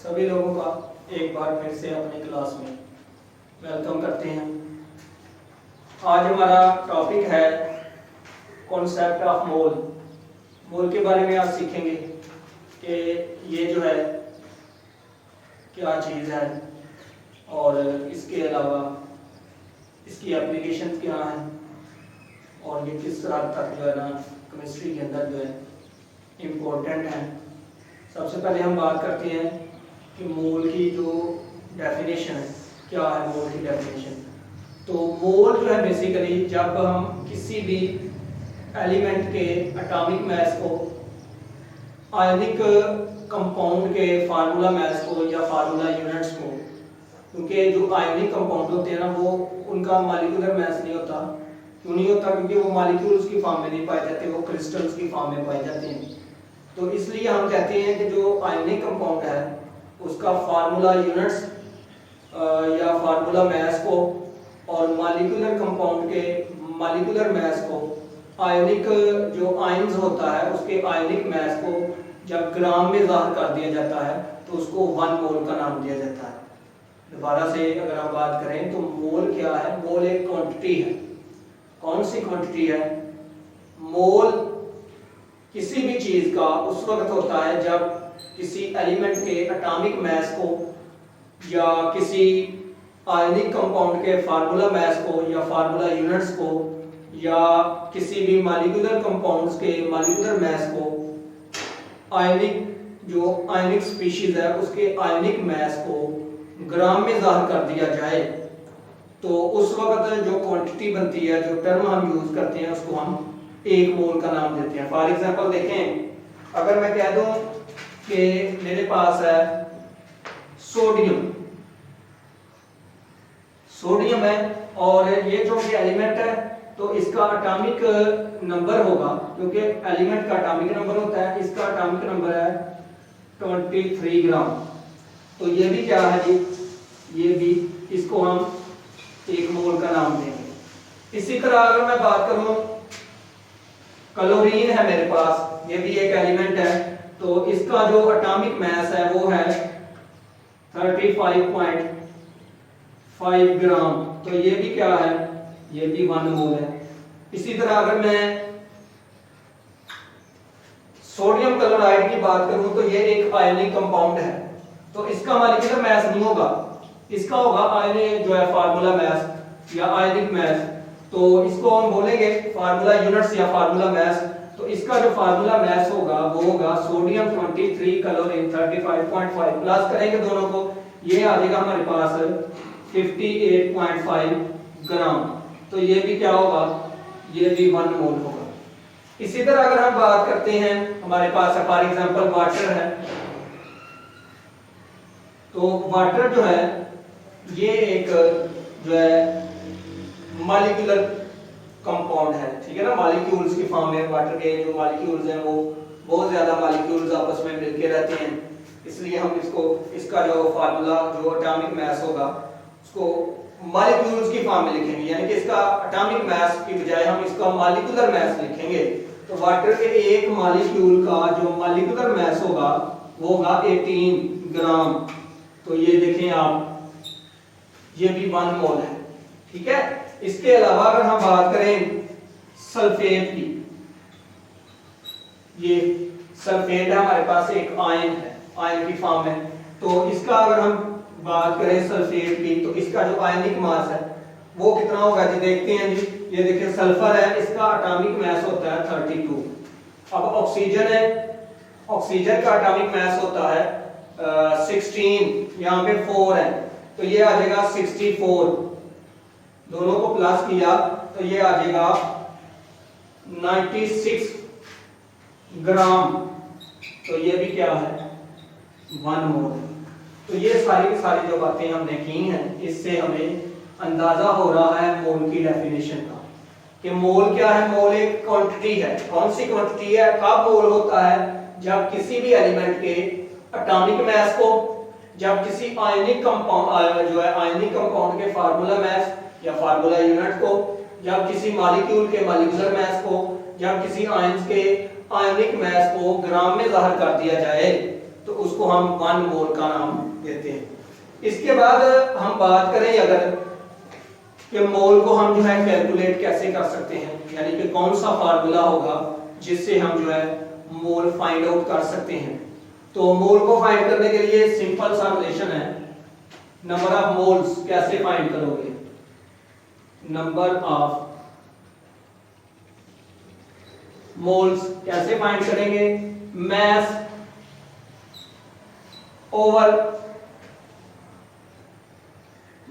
सभी लोगों का एक बार फिर से अपनी क्लास में वेलकम करते हैं। आज हमारा टॉपिक है कॉन्सेप्ट ऑफ मोल। मोल के बारे में आज सीखेंगे कि ये जो है क्या चीज़ है और इसके अलावा इसकी एप्लीकेशन क्या है और ये किस तरह तक जो है ना केमिस्ट्री के अंदर जो है इम्पोर्टेंट है। सबसे पहले हम बात करते हैं कि मोल की जो डेफिनेशन है, क्या है मोल की डेफिनेशन। तो मोल जो है बेसिकली जब हम किसी भी एलिमेंट के एटॉमिक मास को आयनिक कंपाउंड के फार्मूला मास को या फार्मूला यूनिट्स को, क्योंकि जो आयनिक कंपाउंड होते हैं ना वो उनका मॉलिक्यूलर मास नहीं होता। क्यों नहीं होता? क्योंकि वो मॉलिक्यूल्स की फॉर्म में नहीं पाए जाते, वो क्रिस्टल्स की फॉर्म में पाए जाते हैं। तो इसलिए हम कहते हैं कि जो आयनिक कंपाउंड है उसका फार्मूला यूनिट्स या फार्मूला मास को और मॉलिक्यूलर कंपाउंड के मॉलिक्यूलर मास को आयनिक जो आयंस होता है उसके आयनिक मास को जब ग्राम में ज़ाहिर कर दिया जाता है तो उसको 1 मोल का नाम दिया जाता है। दोबारा से अगर हम बात करें तो मोल क्या है? मोल एक क्वांटिटी है। कौन सी क्वांटिटी है? मोल किसी भी चीज का उस वक्त होता है जब किसी एलिमेंट के एटॉमिक मास को या किसी आयनिक कंपाउंड के फार्मूला मास को या फार्मूला यूनिट्स को या किसी भी मॉलिक्यूलर कंपाउंड्स के मॉलिक्यूलर मास को आयनिक जो आयनिक स्पीशीज है उसके आयनिक मास को ग्राम में ज़ाहिर कर दिया जाए। तो उस वक्त जो क्वांटिटी बनती है, जो टर्म हम यूज करते हैं उसको हम 1 मोल का नाम देते हैं। फॉर एग्जांपल देखें, अगर मैं कह दूं कि मेरे पास है सोडियम है और ये जो एलिमेंट है तो इसका एटॉमिक नंबर होगा, क्योंकि एलिमेंट का एटॉमिक नंबर होता है, इसका एटॉमिक नंबर है 23 ग्राम। तो ये भी क्या है जी? ये भी इसको हम 1 मोल का नाम देंगे। इसी तरह अगर मैं बात करूं क्लोरीन है मेरे पास, ये भी एक एलिमेंट है, तो इसका जो एटॉमिक मास है वो है 35.5 ग्राम। तो ये भी क्या है? ये भी 1 मोल है। इसी तरह अगर मैं सोडियम क्लोराइड की बात करूं तो ये एक आयनिक कंपाउंड है, तो इसका मॉलिक्यूलर मास नहीं होगा, इसका होगा आयनिक जो है फार्मूला मास या आयनिक मास। तो इसको हम बोलेंगे फार्मूला यूनिट्स या फार्मूला मास। तो इसका जो फार्मूला मास होगा वो होगा सोडियम 23, क्लोरीन 35.5, प्लस करेंगे दोनों को, ये आ जाएगा हमारे पास 58.5 ग्राम। तो ये भी क्या होगा? ये भी 1 मोल होगा। इसी तरह अगर हम बात करते हैं, हमारे पास है फॉर एग्जांपल वाटर है, तो वाटर जो है ये एक जो है मॉलिक्यूलर कंपाउंड है, ठीक है ना। मॉलिक्यूल्स की फॉर्म में वाटर के जो मॉलिक्यूल्स हैं वो बहुत ज्यादा मॉलिक्यूल्स आपस में मिलके रहते हैं, इसलिए हम इसका जो फार्मूला जो एटॉमिक मास होगा उसको मॉलिक्यूल्स की फॉर्म में लिखेंगे, यानी कि इसका एटॉमिक मास की बजाय हम इसका मॉलिक्यूलर मास लिखेंगे। तो वाटर के एक मॉलिक्यूल का जो मॉलिक्यूलर मास होगा वो होगा 18 ग्राम। तो ये देखें आप, ये भी 1 मोल है, ठीक है। इसके अलावा अगर हम बात करें सल्फेट की, ये सल्फेट है हमारे पास, एक आयन है, आयन की फॉर्म में। तो इसका अगर हम बात करें सल्फेट की तो इसका जो आयनिक मास है वो कितना होगा जी? देखते हैं जी, ये देखिए सल्फर है, इसका एटॉमिक मास होता है 32। अब ऑक्सीजन है, ऑक्सीजन का एटॉमिक मास होता है 16, यहाँ पे 4 है, तो ये आ जाएगा 64। दोनों को प्लस किया तो ये आ जाएगा 96 ग्राम। तो ये भी क्या है? 1 मोल है। तो ये सारी की सारी जो बातें हमने की हैं, इससे हमें अंदाजा हो रहा है मोल की डेफिनेशन का कि मोल क्या है। मोल एक क्वांटिटी है। कौन सी क्वांटिटी है? कब मोल होता है? जब किसी भी एलिमेंट के एटॉमिक मास को, जब किसी आयनिक कंपाउंड जो है आयनिक कंपाउंड के फार्मूला मास या फार्मूला यूनिट को, जब किसी मॉलिक्यूल के मॉलिक्यूलर मास को, जब किसी आयंस के आयनिक मास को ग्राम में ज़ाहिर कर दिया जाए। तो उसको हम 1 मोल का नाम देते हैं। इसके बाद हम बात करें अगर कि मोल को हम जो है कैलकुलेट कैसे कर सकते हैं, यानी कि कौन सा फार्मूला होगा जिससे हम जो है मोल फाइंड आउट कर सकते हैं। तो मोल को फाइंड करने के लिए सिंपल सा रिलेशन है, नंबर ऑफ मोल्स कैसे फाइंड करोगे, नंबर ऑफ मोल्स कैसे फाइंड करेंगे, मैस ओवर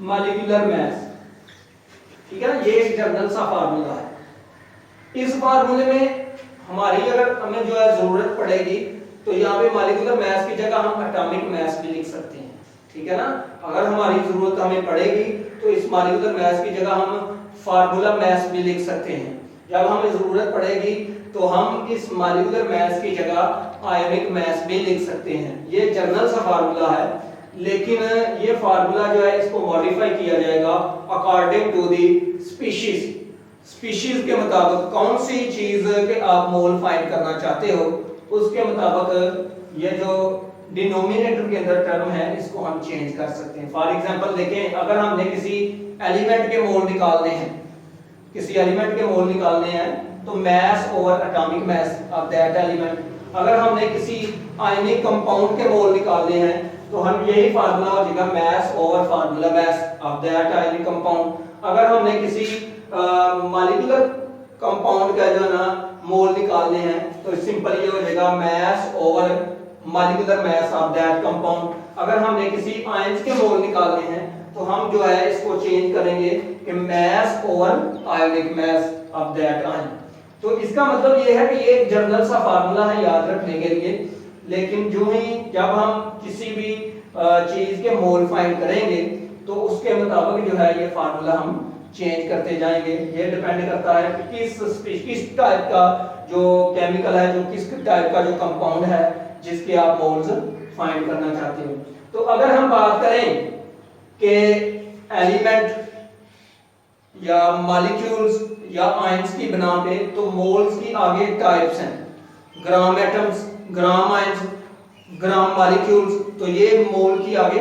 मॉलिक्यूलर मैस, ठीक है ना, ये एक जनरल सा फार्मूला है। इस फार्मूले में हमारी अगर हमें जो है जरूरत पड़ेगी तो यहाँ पे मॉलिक्यूलर मैस की जगह हम एटॉमिक मैस भी लिख सकते हैं, ठीक है ना। अगर हमारी जरूरत हमें पड़ेगी तो इस मॉलिक्यूलर मैस की जगह हम फार्मूला मैस भी लिख सकते हैं। जब हमें जरूरत पड़ेगी तो हम इस मॉलिक्यूलर मैस की जगह आयोनिक मैस भी लिख सकते हैं। ये जनरल सा फार्मूला है, लेकिन ये फार्मूला जो है इसको मॉडिफाई किया जाएगा according to the species. Species के मुताबिक कौन सी चीज के आप मोल फाइंड करना चाहते हो उसके मुताबिक ये जो डिनोमिनेटर के अंदर टर्म है इसको हम चेंज कर सकते हैं। फॉर एग्जांपल देखें, अगर हमने किसी एलिमेंट के मोल निकालने हैं, किसी एलिमेंट के मोल निकालने हैं तो mass over atomic mass of that element. अगर हमने किसी आयनिक कंपाउंड के मोल निकालने हैं तो हम यही फार्मूला हो जाएगा mass over formula mass of that ionic compound. अगर हमने किसी मॉलिक्यूलर कंपाउंड का जो ना मोल निकालने हैं तो सिंपल ये हो जाएगा mass over molecular mass of that compound. अगर हमने किसी आयंस के मोल निकालने हैं तो हम जो है इसको चेंज करेंगे कि mass over ionic mass of that ion. तो इसका मतलब ये है कि ये एक जनरल सा फार्मूला है याद रखने के लिए, लेकिन जो ही जब हम किसी भी चीज के मोल फाइंड करेंगे तो उसके मुताबिक जो है ये फार्मूला हम चेंज करते जाएंगे। ये डिपेंड करता है कि किस टाइप का जो केमिकल है, जो किस टाइप का जो कंपाउंड है जिसके आप मोल्स फाइंड करना चाहते हो। तो अगर हम बात करें कि एलिमेंट या मॉलिक्यूल्स या आयंस की बना पे, तो मोल्स की आगे टाइप्स हैं, ग्राम एटम्स, ग्राम आयंस, ग्राम मॉलिक्यूल्स। तो ये मोल की आगे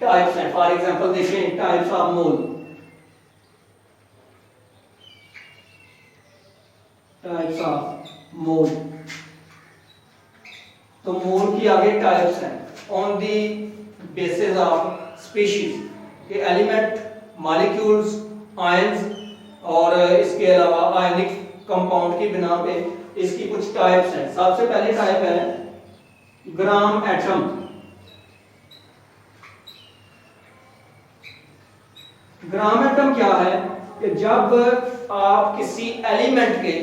टाइप्स हैं। फॉर एग्जांपल देखें types of mole, types of mole. तो मोल की आगे टाइप्स हैं on the basis of species के एलिमेंट, मॉलिक्यूल्स, आयंस और इसके अलावा आयनिक कंपाउंड की बिना पे इसकी कुछ टाइप्स हैं। सबसे पहले टाइप है ग्राम एटम। ग्राम एटम क्या है कि जब आप किसी एलिमेंट के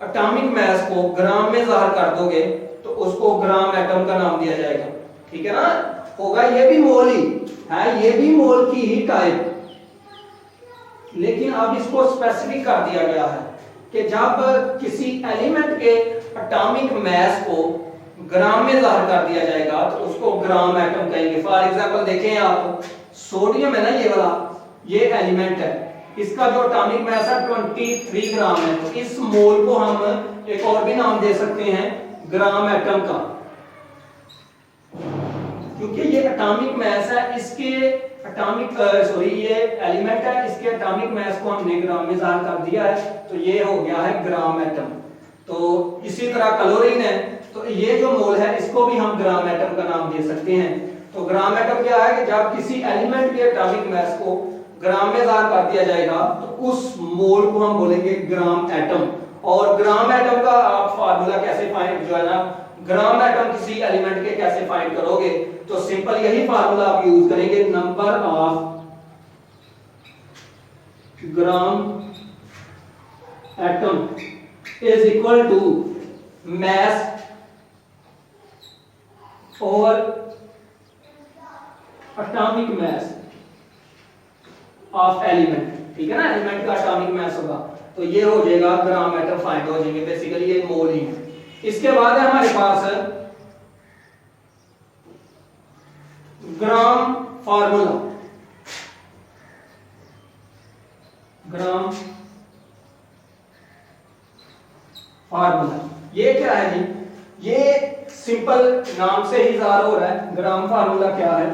एटॉमिक मैस को ग्राम में ज़ाहिर कर दोगे तो उसको ग्राम एटम का नाम दिया जाएगा, ठीक है ना। होगा ये भी मोल ही है, ये भी मोल की ही टाइप, लेकिन अब इसको स्पेसिफिक कर दिया गया है कि जब किसी एलिमेंट के एटॉमिक मैस को ग्राम में ज़ाहिर कर दिया जाएगा तो उसको ग्राम एटम कहेंगे। फॉर एग्जांपल देखें आप, सोडियम है ना, ये वाला, ये एलिमेंट है, इसका जो एटॉमिक मैस है 23 ग्राम है। तो इस मोल को हम एक और भी नाम दे सकते हैं ग्राम एटम का, क्योंकि ये एटॉमिक मैस है, इसके एटॉमिक ये एलिमेंट है, इसके एटॉमिक मैस को हमने ग्राम में ज़ाहिर कर दिया है तो ये हो गया है ग्राम एटम। तो इसी तरह क्लोरीन है, तो ये जो मोल है इसको भी हम ग्राम एटम का नाम दे सकते हैं। तो ग्राम एटम क्या है कि जब किसी एलिमेंट के एटॉमिक मैस को ग्राम में ज़ाहिर कर दिया जाएगा तो उस मोल को हम बोलेंगे ग्राम एटम। और ग्राम एटम का आप फार्मूला कैसे फाइंड जो है ना, ग्राम एटम किसी एलिमेंट के कैसे फाइंड करोगे, तो सिंपल यही फार्मूला आप यूज करेंगे, number of gram atom is equal to mass over atomic mass of element, ठीक है ना। एलिमेंट का एटॉमिक मैस होगा तो ये हो जाएगा ग्राम एटम फाइंड हो जाएंगे, बेसिकली ये मोल ही है। इसके बाद है हमारे पास ग्राम फार्मूला, ग्राम फार्मूला ये क्या है जी, ये सिंपल नाम से ही ज़ाहिर हो रहा है। ग्राम फार्मूला क्या है?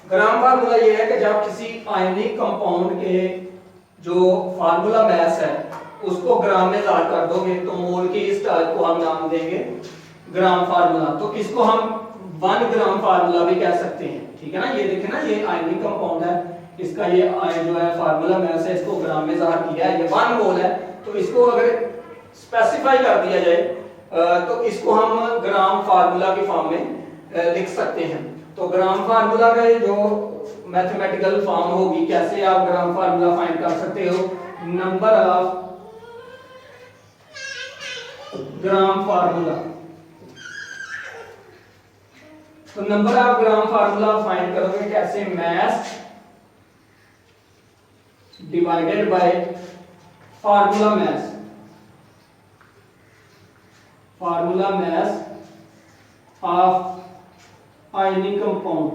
ग्राम फार्मूला ये है कि जब किसी आयनिक कंपाउंड के जो फार्मूला मास है उसको ग्राम में ज़ाहिर कर दोगे तो मोल की इस टाइप को हम नाम देंगे ग्राम फार्मूला। तो इसको हम 1 ग्राम फार्मूला भी कह सकते हैं, ठीक है ना। ये देखें ना, ये आयनिक कंपाउंड है, इसका ये जो है फार्मूला मास है, इसको ग्राम में ज़ाहिर किया है, ये 1 मोल है। तो इसको अगर स्पेसिफाई कर दिया जाए तो इसको हम ग्राम फार्मूला की फॉर्म में लिख सकते हैं। तो ग्राम फार्मूला का जो मैथमेटिकल फॉर्म होगी, कैसे आप ग्राम फार्मूला फाइंड कर सकते हो? Number of gram formula. तो number of gram formula find करोगे कैसे? Mass divided by formula mass. Formula mass of ionic compound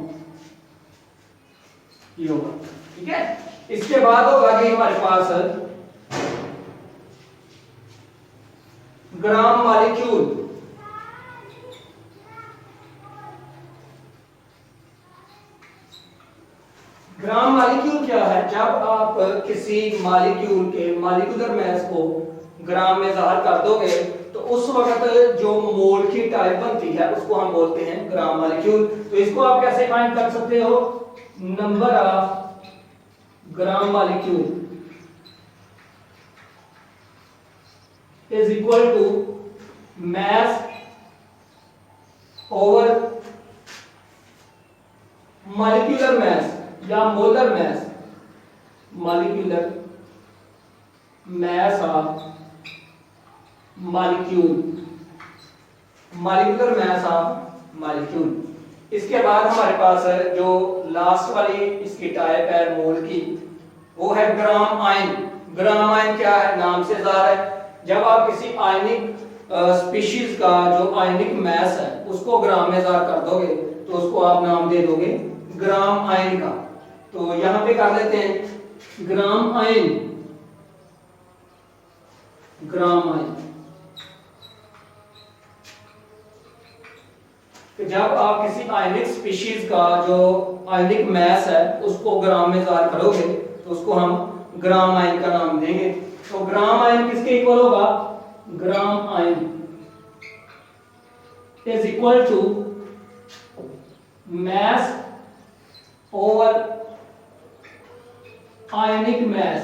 ये होगा, ठीक है। इसके बाद होगा कि हमारे पास ग्राम मॉलिक्यूल। ग्राम मॉलिक्यूल क्या है? जब आप किसी मॉलिक्यूल के मॉलिक्यूलर मास को ग्राम में ज़ाहिर कर दोगे तो उस वक्त जो मोल की टाइप बनती है उसको हम बोलते हैं ग्राम मॉलिक्यूल। तो इसको आप कैसे फाइंड कर सकते हो? Number of gram molecule is equal to mass over molecular mass या molar mass, molecular mass of molecule, molecular mass of molecule। इसके बाद हमारे पास जो लास्ट वाली इसकी टाइप है मोल की, वो है ग्राम आयन। ग्राम आयन क्या है? नाम से ज़ाहिर है। जब आप किसी आयनिक स्पीशीज का जो आयनिक मास है उसको ग्राम में ज़ाहिर कर दोगे तो उसको आप नाम दे दोगे ग्राम आयन का। तो यहां पे कर लेते हैं ग्राम आयन। ग्राम आयन तो जब आप किसी आयनिक स्पीशीज का जो आयनिक मास है उसको ग्राम में ज़ाहिर करोगे तो उसको हम ग्राम आयन का नाम देंगे। तो ग्राम आयन किसके इक्वल होगा? Gram ion is equal to mass over ionic mass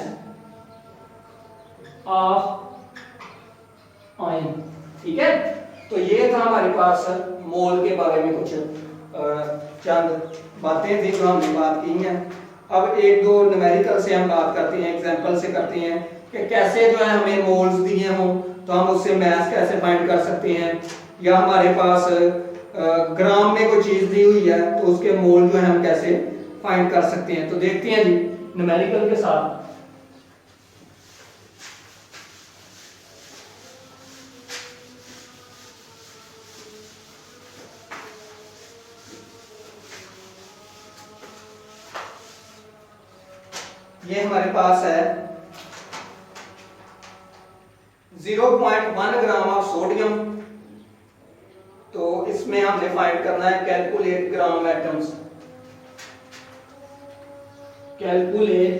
of ion, ठीक है। तो ये था हमारे पास मोल के बारे में कुछ चंद बातें थी जो हमने बात की हैं। अब एक दो न्यूमेरिकल से हम बात करते हैं, एग्जांपल से करते हैं कि कैसे जो है हमें मोल्स दिए हों तो हम उससे मास कैसे फाइंड कर सकते हैं, या हमारे पास ग्राम में कोई चीज दी हुई है तो उसके मोल जो है हम कैसे फाइंड कर सकते हैं। तो देखते हैं जी न्यूमेरिकल के साथ। ये हमारे पास है 0.1 ग्राम ऑफ सोडियम। तो इसमें हमने फाइंड करना है calculate gram atoms. Calculate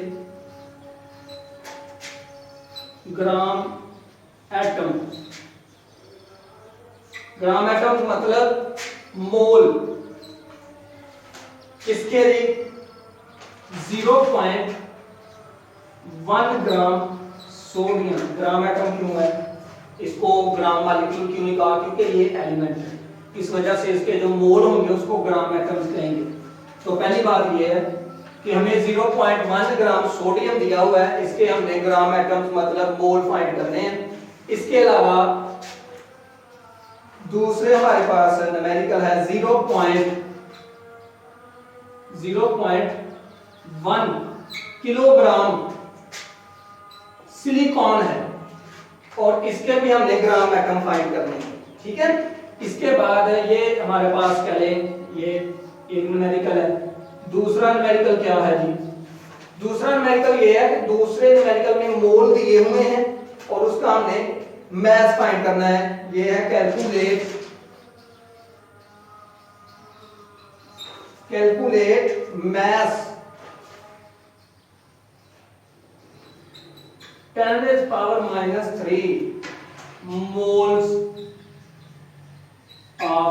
gram atom. Gram atom मतलब मोल। किसके लिए? 0.1 ग्राम सोडियम। ग्राम एटम क्यों है? इसको ग्राम मॉलिक्यूल क्यों नहीं कहा? क्योंकि ये एलिमेंट है, इस वजह से इसके जो मोल होंगे उसको ग्राम एटम्स कहेंगे। तो पहली बात ये है कि हमें 0.1 ग्राम सोडियम दिया हुआ है, इसके हमने ग्राम एटम्स मतलब मोल फाइंड करने हैं। इसके अलावा दूसरे हमारे पास न्यूमेरिकल है 0.1 किलोग्राम सिलिकॉन है और इसके भी हमने ग्राम एटम फाइंड करने हैं, ठीक है। इसके बाद ये हमारे पास क्या है, ये एक न्यूमेरिकल है। दूसरा न्यूमेरिकल क्या है जी? दूसरा न्यूमेरिकल ये है कि दूसरे न्यूमेरिकल में मोल दिए हुए हैं और उसका हमने मास फाइंड करना है। ये है calculate calculate mass 10⁻³ moles of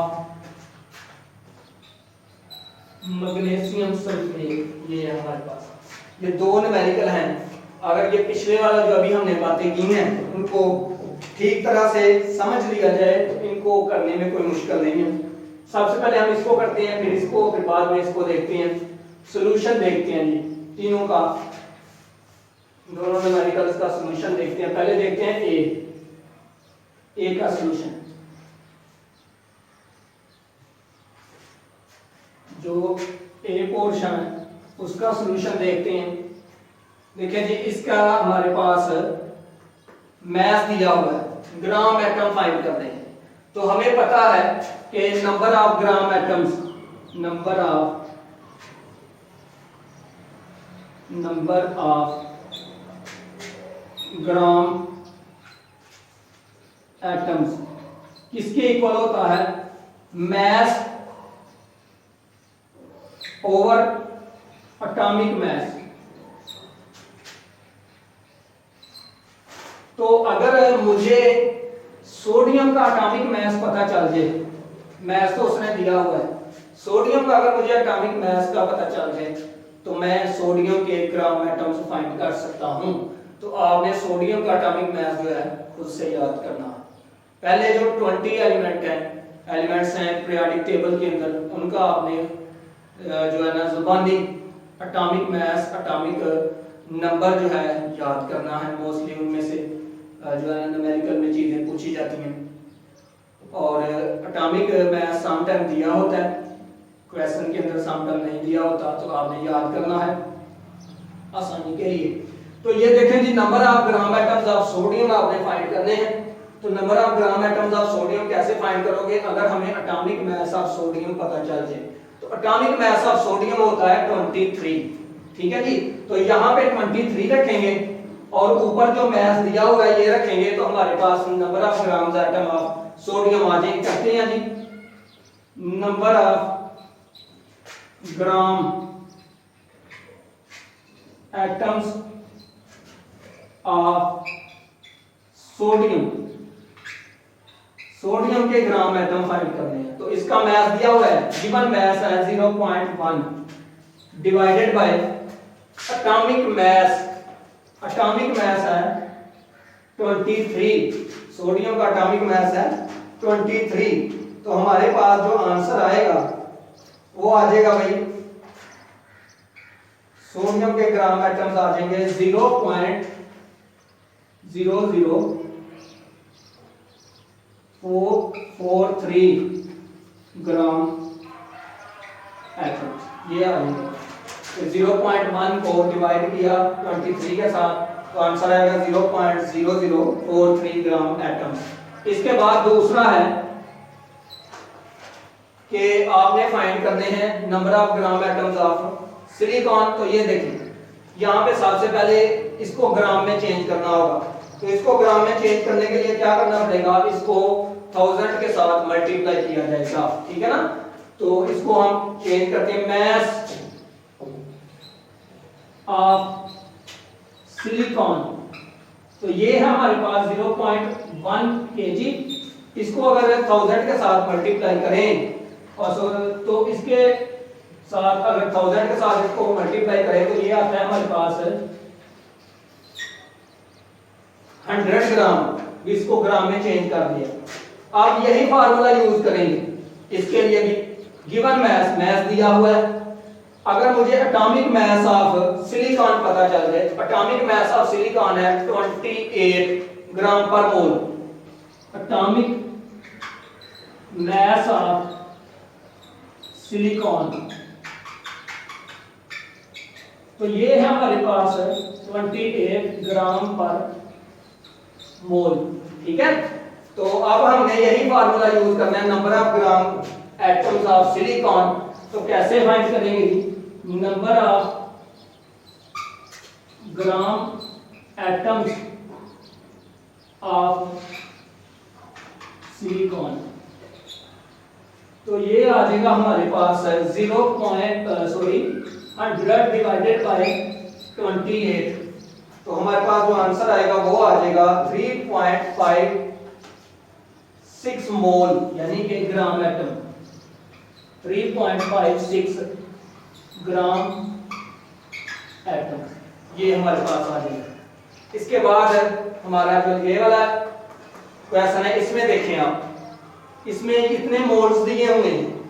magnesium sulphate. ये है हमारे पास, ये दो न्यूमेरिकल हैं। अगर ये पिछले वाला जो अभी हमने बातें की हैं उनको ठीक तरह से समझ लिया जाए तो इनको करने में कोई मुश्किल नहीं है। सबसे पहले हम इसको करते हैं, फिर इसको, फिर बाद में इसको देखते हैं, सॉल्यूशन देखते हैं जी तीनों का, दोनों न्यूमेरिकल्स का सॉल्यूशन देखते हैं। पहले देखते हैं ए का सॉल्यूशन। जो ए पोर्शन है उसका सॉल्यूशन देखते हैं। देखिए जी, इसका हमारे पास मैथ दिया हुआ है, ग्राम एटम फाइंड करने हैं। तो हमें पता है कि number of gram atoms, number of gram atoms किसके इक्वल होता है? Mass over atomic mass. तो अगर मुझे सोडियम का एटॉमिक मैस पता चल जाए, मैस तो उसने दिया हुआ है, सोडियम का अगर मुझे एटॉमिक मैस का पता चल जाए तो मैं सोडियम के ग्राम एटम्स फाइंड कर सकता हूं। तो आपने सोडियम का एटॉमिक मैस जो है खुद से याद करना है। पहले जो 20 एलिमेंट्स हैं पीरियोडिक टेबल के अंदर, उनका आपने जो है ना जुबानी एटॉमिक मैस, एटॉमिक नंबर जो है याद करना है। मोस्टली उनमें से जो है न्यूमेरिकल में चीजें पूछी जाती हैं। और एटॉमिक मैस सम टाइम दिया होता है, क्वेश्चन के अंदर सम टाइम नहीं दिया होता, तो आपने याद करना है आसानी के लिए। तो ये देखें जी, number of gram atoms of sodium आपने फाइंड करने हैं। तो number of gram atoms of sodium कैसे फाइंड करोगे? अगर हमें एटॉमिक मैस ऑफ सोडियम पता चल जाए तो एटॉमिक मैस ऑफ सोडियम होता है 23, ठीक है जी। तो यहाँ पे 23 रखेंगे और ऊपर जो मैस दिया हुआ है ये रखेंगे, तो हमारे पास number of grams atom of sodium आ जाएगी। करते हैं जी, number of gram atoms of sodium, sodium के ग्राम एटम फाइंड करने हैं। तो इसका मैस दिया हुआ है, गिवन मैस है 0.1 divided by atomic mass, atomic mass है 23, सोडियम का एटॉमिक मैस है 23। तो हमारे पास जो आंसर आएगा वो आ जाएगा भाई, सोडियम के ग्राम एटम्स आ जाएंगे 0.00443 ग्राम एटम्स, ये आ जाएंगे। 0.1 को डिवाइड किया 23 के साथ तो आंसर आएगा 0.0043 ग्राम एटम्स। इसके बाद दूसरा है कि आपने फाइंड करने हैं number of gram atoms of silicon. तो ये देखिए, यहाँ पे सबसे पहले इसको ग्राम में चेंज करना होगा। तो इसको ग्राम में चेंज करने के लिए क्या करना पड़ेगा? इसको 1000 के साथ मल्टीप्लाई किया जाएगा, ठीक है ना। तो इसको हम चेंज करते हैं, मैस ऑफ सिलिकॉन। तो ये है हमारे पास 0.1 kg। इसको अगर 1000 के साथ मल्टीप्लाई करें और तो इसके साथ अगर 1000 के साथ इसको मल्टीप्लाई करें तो ये आता है हमारे पास 100 ग्राम। इसको ग्राम में चेंज कर दिया। आप यही फार्मूला यूज करेंगे इसके लिए भी। गिवन मैस, मैस दिया हुआ है, अगर मुझे एटॉमिक मैस ऑफ सिलिकॉन पता चल जाए, एटॉमिक मैस ऑफ सिलिकॉन है 28 ग्राम पर मोल। एटॉमिक मैस ऑफ सिलिकॉन, तो ये है हमारे पास 28 ग्राम पर मोल, ठीक है। तो अब हमने यही फार्मूला यूज करना है, number of gram atoms of silicon. तो कैसे फाइंड करेंगे जी? Number of gram atoms of silicon. तो ये आ जाएगा हमारे पास 100 डिवाइडेड बाय 28। तो हमारे पास जो आंसर आएगा वो आ जाएगा 3.56 मोल, यानी कि ग्राम एटम, 3.56 ग्राम एटम, ये हमारे पास आ जाएगा। इसके बाद हमारा जो ये वाला क्वेश्चन है, इसमें देखें आप, इसमें कितने मोल्स दिए हुए हैं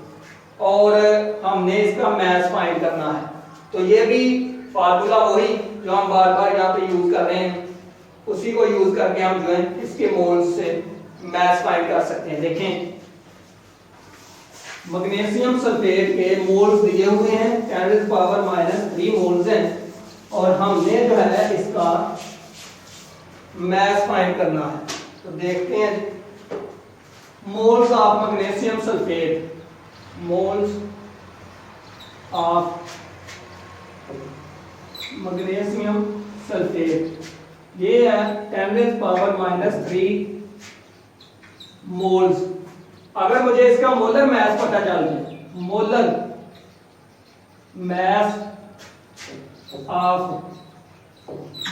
और हमने इसका मास फाइंड करना है। तो ये भी फार्मूला वही जो हम बार बार यहाँ पे यूज कर रहे हैं, उसी को यूज करके हम जो है इसके मोल्स से मास फाइंड कर सकते हैं। देखें, मैग्नीशियम सल्फेट के मोल्स दिए हुए हैं 10⁻³ मोल्स हैं और हमने जो है इसका मास फाइंड करना है। तो देखते हैं moles of magnesium sulphate, moles of magnesium sulphate, ये है 10⁻³ मोल्स। अगर मुझे इसका मोलर मास पता चल जाए, molar mass of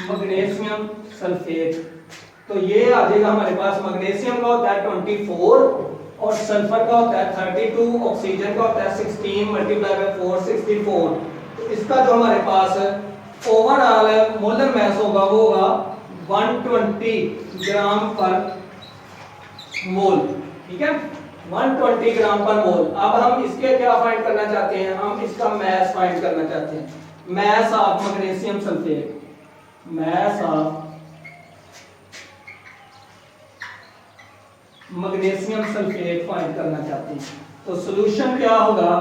magnesium sulphate, तो ये आ जाएगा हमारे पास, मैग्नीशियम का होता है 24 और सल्फर का होता है 32, ऑक्सीजन का होता है 16 × 4 64। तो इसका जो हमारे पास ओवरऑल मोलर मास होगा वो होगा 120 ग्राम पर मोल। ठीक है, 120 ग्राम पर मोल। अब हम इसके क्या फाइंड करना चाहते हैं, हम इसका मास फाइंड करना चाहते हैं, मास of magnesium sulphate, mass of magnesium sulphate find करना चाहते हैं। तो सॉल्यूशन क्या होगा,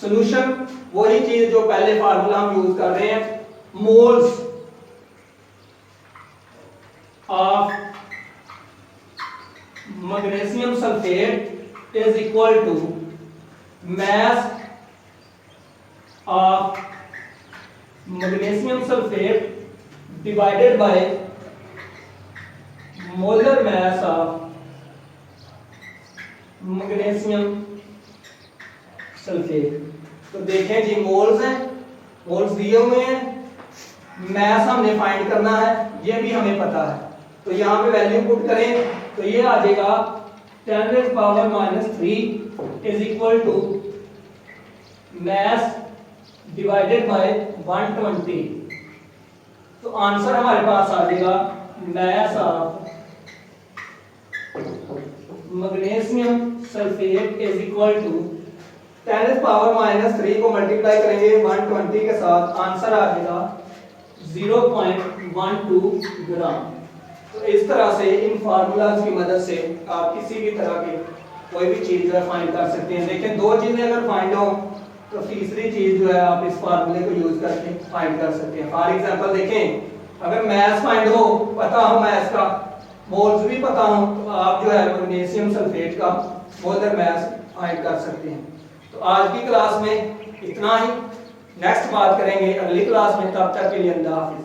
सॉल्यूशन वही चीज जो पहले फार्मूला हम यूज कर रहे हैं, moles of magnesium sulphate is equal to mass of magnesium sulphate divided by molar mass of magnesium sulphate. तो देखें जी, मोल्स हैं, मोल्स दिए हुए हैं, मास हमने फाइंड करना है, ये भी हमें पता है। तो यहाँ पे वैल्यू पुट करें तो ये आ जाएगा 10⁻³ is equal to mass divided by 120। तो आंसर हमारे पास आ जाएगा mass of magnesium sulphate is equal to 10⁻³ को मल्टीप्लाई करेंगे 120 के साथ, आंसर आ जाएगा 0.12 ग्राम। तो इस तरह से इन फार्मूलाज की मदद से आप किसी भी तरह की कोई भी चीज जो है फाइंड कर सकते हैं। देखिए, दो चीजें अगर फाइंड हो तो तीसरी चीज जो है आप इस फार्मूले को यूज करके फाइंड कर सकते हैं। फॉर एग्जांपल देखें, अगर मास फाइंड हो, पता हो मास का, मोल्स भी पता हो, तो आप जो है मैग्नीशियम सल्फेट का मोलर मास फाइंड कर सकते हैं। तो आज की क्लास में इतना ही, नेक्स्ट बात करेंगे अगली क्लास में, तब तक के लिए अल्लाह हाफिज़।